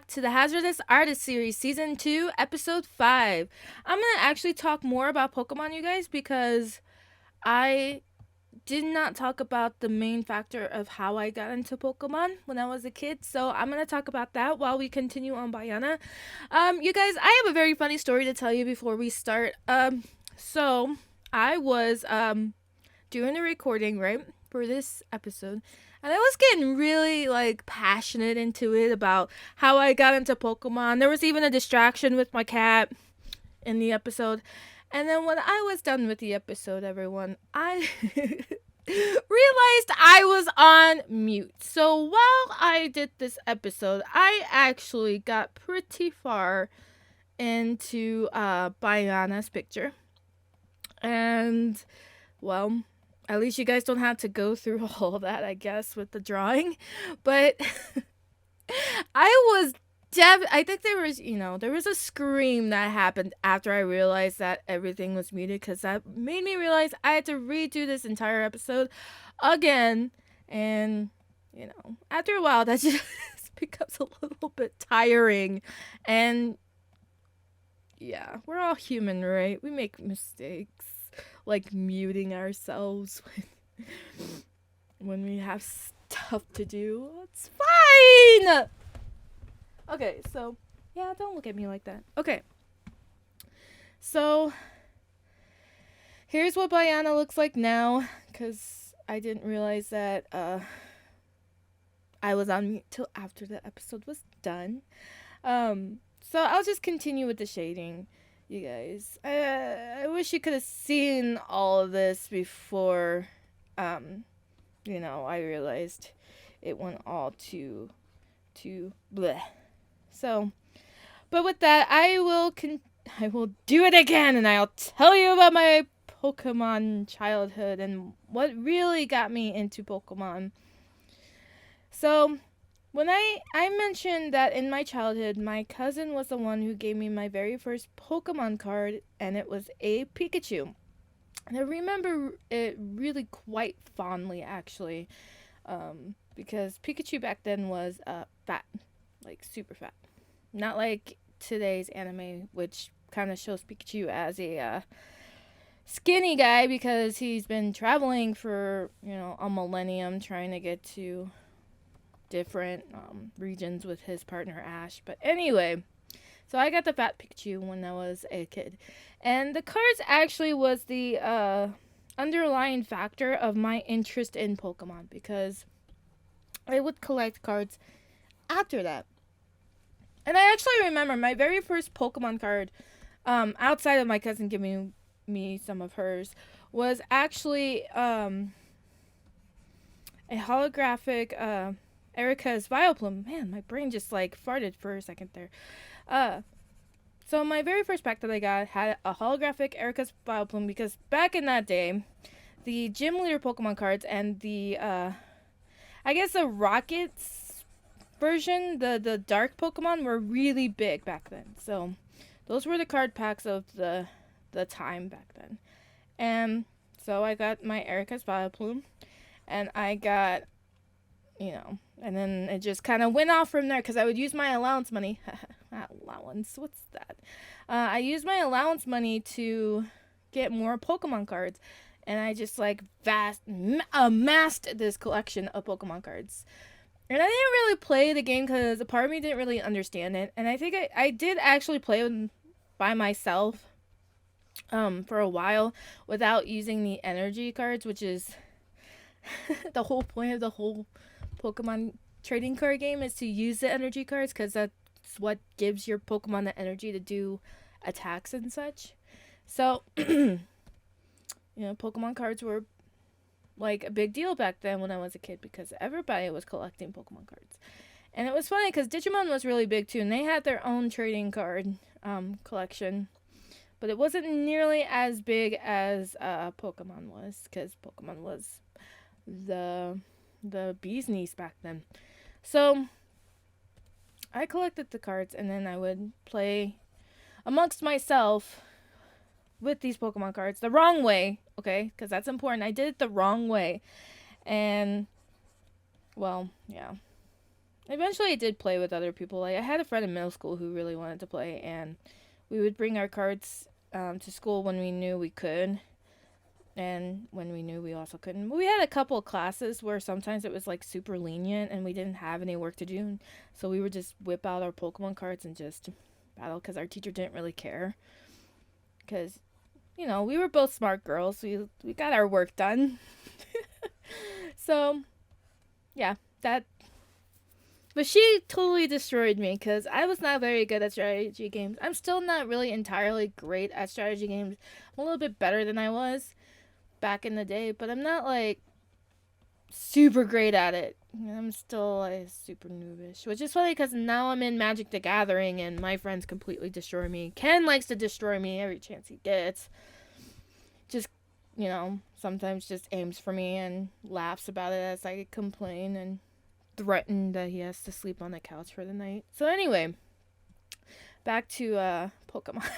to the Hazardous Artist Series, Season 2, Episode 5. I'm going to actually talk more about Pokemon, you guys, because I did not talk about the main factor of how I got into Pokemon when I was a kid. So I'm going to talk about that while we continue on Bayana. You guys, I have a very funny story to tell you before we start. So I was doing the recording, right, for this episode. And I was getting really passionate into it about how I got into Pokemon. There was even a distraction with my cat in the episode. And then when I was done with the episode, everyone, I realized I was on mute. So while I did this episode, I actually got pretty far into Bayana's picture. And, well, at least you guys don't have to go through all of that, I guess, with the drawing. But I was I think there was a scream that happened after I realized that everything was muted, because that made me realize I had to redo this entire episode again. And, after a while, that just becomes a little bit tiring. And, yeah, we're all human, right? We make mistakes, like muting ourselves when we have stuff to do. It's fine! Okay, so, yeah, don't look at me like that. Okay. So, here's what Bayana looks like now, because I didn't realize that I was on mute till after the episode was done. So I'll just continue with the shading, you guys. I wish you could have seen all of this before, I realized it went all too bleh. So, but with that, I will do it again, and I'll tell you about my Pokemon childhood and what really got me into Pokemon. So, when I mentioned that in my childhood, my cousin was the one who gave me my very first Pokemon card, and it was a Pikachu. And I remember it really quite fondly, actually, because Pikachu back then was fat, like super fat. Not like today's anime, which kind of shows Pikachu as a skinny guy because he's been traveling for, a millennium trying to get to different regions with his partner Ash. But anyway, so I got the fat Pikachu when I was a kid, and the cards actually was the underlying factor of my interest in Pokemon, because I would collect cards after that. And I actually remember my very first Pokemon card, outside of my cousin giving me some of hers, was actually a holographic Erica's Vileplume. Man, my brain just farted for a second there. So my very first pack that I got had a holographic Erica's Vileplume, because back in that day, the gym leader Pokemon cards and the I guess the Rockets version, the dark Pokemon, were really big back then. So those were the card packs of the time back then. And so I got my Erica's Vileplume, and I got, and then it just kind of went off from there, because I would use my allowance money. Allowance, what's that? I used my allowance money to get more Pokemon cards, and I just amassed this collection of Pokemon cards. And I didn't really play the game because a part of me didn't really understand it. And I think I did actually play by myself for a while without using the energy cards, which is the whole point of the whole Pokemon trading card game, is to use the energy cards, because that's what gives your Pokemon the energy to do attacks and such. So, Pokemon cards were a big deal back then when I was a kid, because everybody was collecting Pokemon cards. And it was funny because Digimon was really big too, and they had their own trading card collection, but it wasn't nearly as big as Pokemon was, because Pokemon was the bee's knees back then. So I collected the cards, and then I would play amongst myself with these Pokemon cards the wrong way, okay? Because that's important. I did it the wrong way. And, well, yeah. eventually I did play with other people. Like I had a friend in middle school who really wanted to play, and we would bring our cards to school when we knew we could, and when we knew we also couldn't. We had a couple of classes where sometimes it was like super lenient, and we didn't have any work to do, so we would just whip out our Pokemon cards and just battle because our teacher didn't really care. Because we were both smart girls. We got our work done. So yeah, that. But she totally destroyed me because I was not very good at strategy games. I'm still not really entirely great at strategy games. I'm a little bit better than I was back in the day, but I'm not like super great at it. I'm still like super noobish, which is funny because now I'm in Magic the Gathering and my friends completely destroy me. Ken likes to destroy me every chance he gets. Just, sometimes just aims for me and laughs about it as I complain and threaten that he has to sleep on the couch for the night. So anyway, back to Pokemon.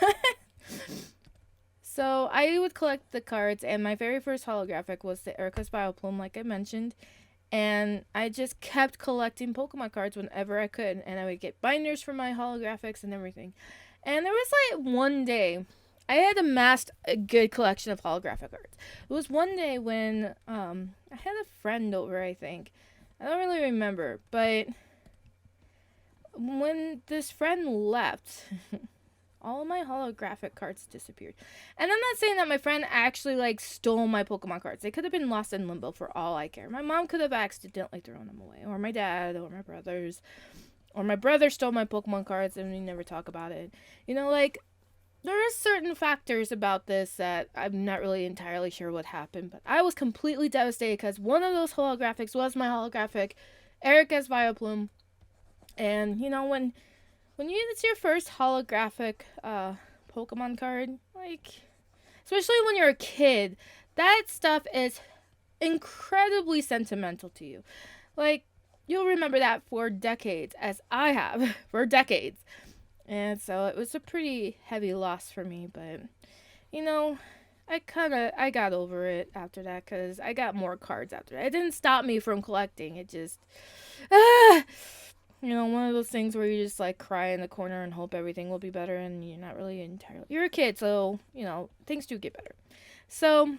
So I would collect the cards, and my very first holographic was the Erica's Vileplume, like I mentioned. And I just kept collecting Pokemon cards whenever I could, and I would get binders for my holographics and everything. And there was like one day I had amassed a good collection of holographic cards. It was one day when I had a friend over, I think. I don't really remember, but when this friend left, all of my holographic cards disappeared. And I'm not saying that my friend actually like stole my Pokemon cards. They could have been lost in limbo for all I care. My mom could have accidentally thrown them away, or my dad, or my brothers, or my brother stole my Pokemon cards and we never talk about it. There are certain factors about this that I'm not really entirely sure what happened, but I was completely devastated because one of those holographics was my holographic Erica's Vileplume. And when it's your first holographic Pokemon card, like, especially when you're a kid, that stuff is incredibly sentimental to you. Like, you'll remember that for decades, as I have for decades. And so it was a pretty heavy loss for me, but I got over it after that because I got more cards after that. It didn't stop me from collecting. It just, one of those things where you just like cry in the corner and hope everything will be better, and you're not really entirely. You're a kid, so things do get better. So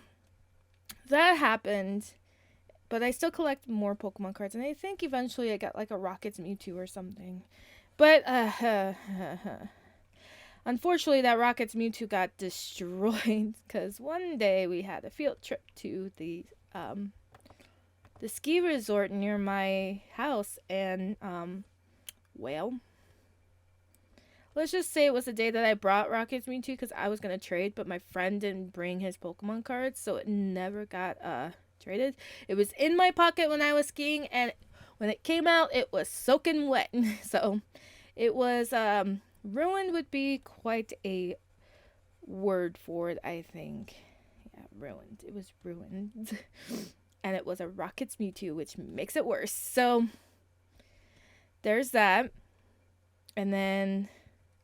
that happened, but I still collect more Pokemon cards, and I think eventually I got like a Rocket's Mewtwo or something. But unfortunately, that Rocket's Mewtwo got destroyed because one day we had a field trip to the ski resort near my house, and well, let's just say it was the day that I brought Rocket's Mewtwo because I was gonna trade, but my friend didn't bring his Pokemon cards, so it never got traded. It was in my pocket when I was skiing, and when it came out, it was soaking wet. So it was ruined would be quite a word for it, I think. Yeah, ruined. It was ruined. And it was a Rocket's Mewtwo, which makes it worse. So there's that. And then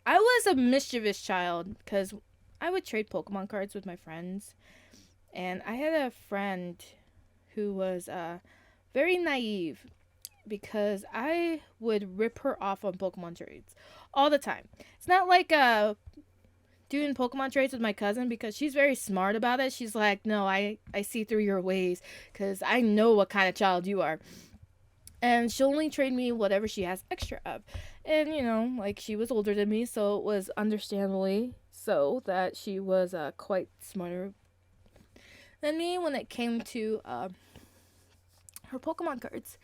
I was a mischievous child because I would trade Pokemon cards with my friends. And I had a friend who was very naive because I would rip her off on Pokemon trades all the time. It's not like doing Pokemon trades with my cousin because she's very smart about it. She's like, no, I see through your ways because I know what kind of child you are. And she'll only trade me whatever she has extra of. And, like she was older than me, so it was understandably so that she was quite smarter than me when it came to her Pokemon cards.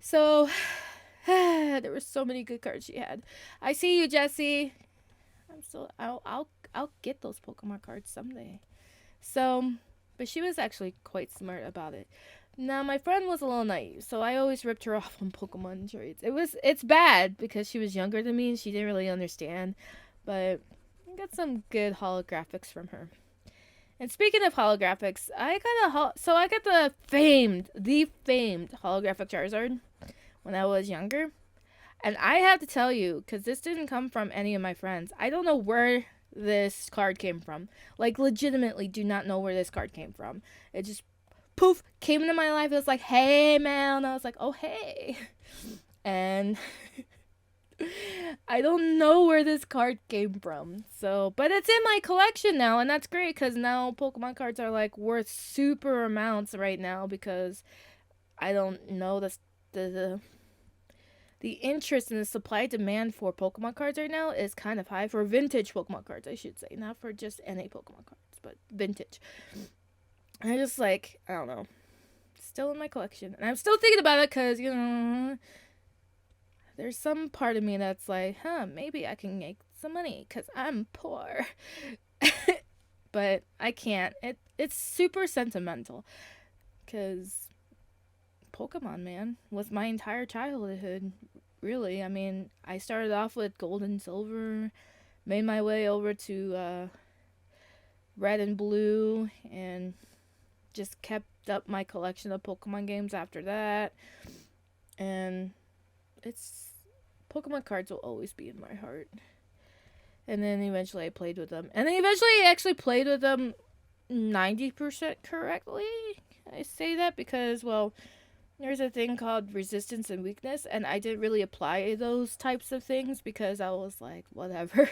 So there were so many good cards she had. I see you, Jessie. I'll get those Pokemon cards someday. So, but she was actually quite smart about it. Now my friend was a little naive, so I always ripped her off on Pokemon trades. It's bad because she was younger than me and she didn't really understand, but I got some good holographics from her. And speaking of holographics, I got the famed holographic Charizard when I was younger. And I have to tell you, because this didn't come from any of my friends, I don't know where this card came from. Like, legitimately do not know where this card came from. It just, poof, came into my life. It was like, hey, man. And I was like, oh, hey. And I don't know where this card came from. So, but it's in my collection now, and that's great because now Pokemon cards are like worth super amounts right now because I don't know the the interest in the supply demand for Pokemon cards right now is kind of high for vintage Pokemon cards, I should say, not for just any Pokemon cards, but vintage. And I just like I don't know, still in my collection, and I'm still thinking about it because there's some part of me that's like, maybe I can make some money because I'm poor. But I can't. It's super sentimental because Pokemon, man, was my entire childhood. Really, I mean, I started off with Gold and Silver, made my way over to Red and Blue, and just kept up my collection of Pokemon games after that. And it's Pokemon cards will always be in my heart. And then eventually I played with them. And then eventually I actually played with them 90% correctly. I say that because, well, there's a thing called resistance and weakness, and I didn't really apply those types of things because I was like, whatever,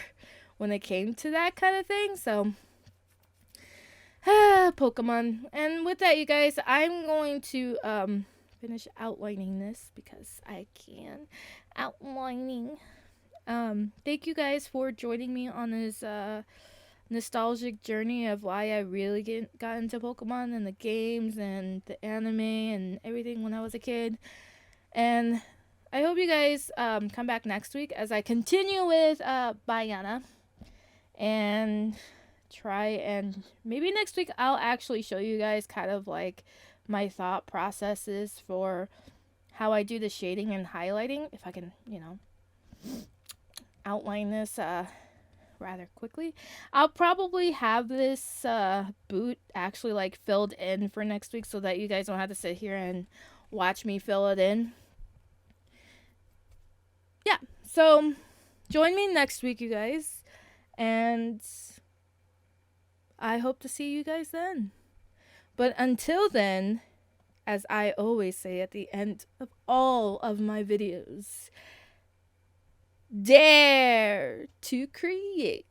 when it came to that kind of thing. So, Pokemon. And with that, you guys, I'm going to finish outlining this because I can. Outlining. Thank you guys for joining me on this nostalgic journey of why I really got into Pokemon and the games and the anime and everything when I was a kid. And I hope you guys come back next week as I continue with Bayana and try and maybe next week I'll actually show you guys kind of like my thought processes for how I do the shading and highlighting, if I can, outline this rather quickly. I'll probably have this boot actually like filled in for next week so that you guys don't have to sit here and watch me fill it in. Yeah, so join me next week, you guys, and I hope to see you guys then. But until then, as I always say at the end of all of my videos, dare to create.